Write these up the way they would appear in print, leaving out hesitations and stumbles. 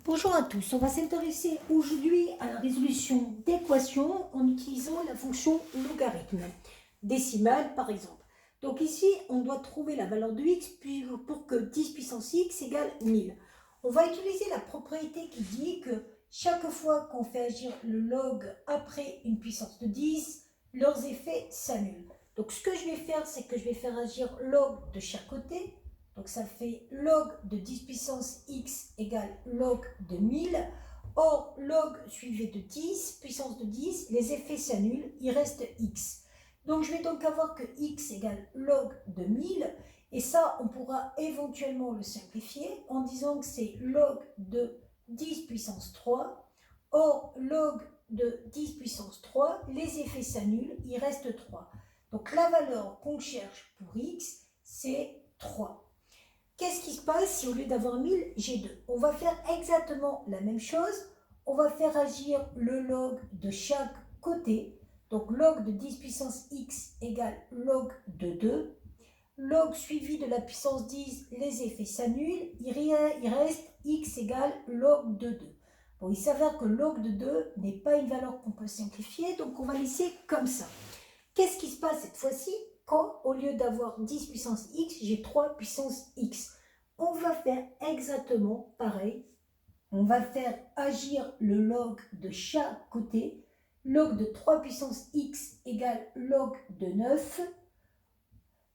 Bonjour à tous, on va s'intéresser aujourd'hui à la résolution d'équations en utilisant la fonction logarithme, décimale par exemple. Donc ici, on doit trouver la valeur de x pour que 10 puissance x égale 1000. On va utiliser la propriété qui dit que chaque fois qu'on fait agir le log après une puissance de 10, leurs effets s'annulent. Donc ce que je vais faire, c'est que je vais faire agir log de chaque côté. Donc ça fait log de 10 puissance x égale log de 1000. Or, log suivi de 10, puissance de 10, les effets s'annulent, il reste x. Donc je vais donc avoir que x égale log de 1000. Et ça, on pourra éventuellement le simplifier en disant que c'est log de 10 puissance 3. Or, log de 10 puissance 3, les effets s'annulent, il reste 3. Donc la valeur qu'on cherche pour x, c'est 3. Qu'est-ce qui se passe si au lieu d'avoir 1000, j'ai 2? On va faire exactement la même chose. On va faire agir le log de chaque côté. Donc log de 10 puissance x égale log de 2. Log suivi de la puissance 10, les effets s'annulent. Il reste x égale log de 2. Bon, il s'avère que log de 2 n'est pas une valeur qu'on peut simplifier, donc on va laisser comme ça. Qu'est-ce qui se passe cette fois-ci quand, au lieu d'avoir 10 puissance x, j'ai 3 puissance x? On va faire exactement pareil. On va faire agir le log de chaque côté. Log de 3 puissance x égale log de 9.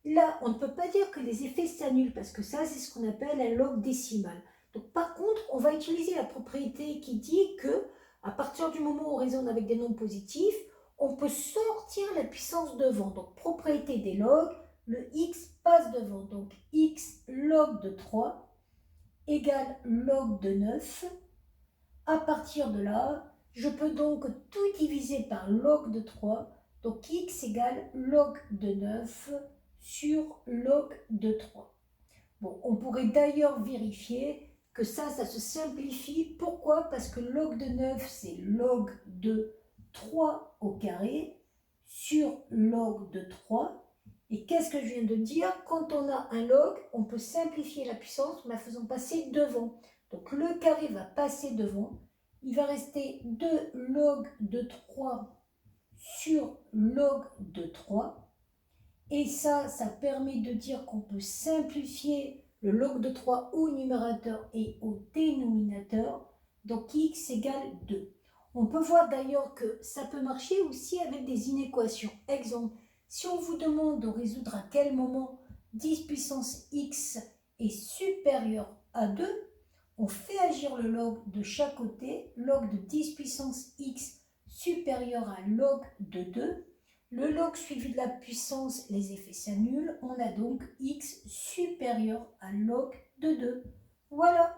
Là, on ne peut pas dire que les effets s'annulent parce que ça, c'est ce qu'on appelle un log décimal. Donc, par contre, on va utiliser la propriété qui dit que à partir du moment où on raisonne avec des nombres positifs, on peut sortir la puissance devant. Donc, propriété des logs, le x passe devant. Donc, x log de 3 égale log de 9. À partir de là, je peux donc tout diviser par log de 3. Donc, x égale log de 9 sur log de 3. Bon, on pourrait d'ailleurs vérifier que ça se simplifie. Pourquoi? Parce que log de 9, c'est log de 3 au carré sur log de 3. Et qu'est-ce que je viens de dire? Quand on a un log, on peut simplifier la puissance en la faisant passer devant. Donc le carré va passer devant. Il va rester 2 log de 3 sur log de 3. Et ça permet de dire qu'on peut simplifier le log de 3 au numérateur et au dénominateur. Donc x égale 2. On peut voir d'ailleurs que ça peut marcher aussi avec des inéquations. Exemple, si on vous demande de résoudre à quel moment 10 puissance x est supérieur à 2, on fait agir le log de chaque côté, log de 10 puissance x supérieur à log de 2. Le log suivi de la puissance, les effets s'annulent. On a donc x supérieur à log de 2. Voilà.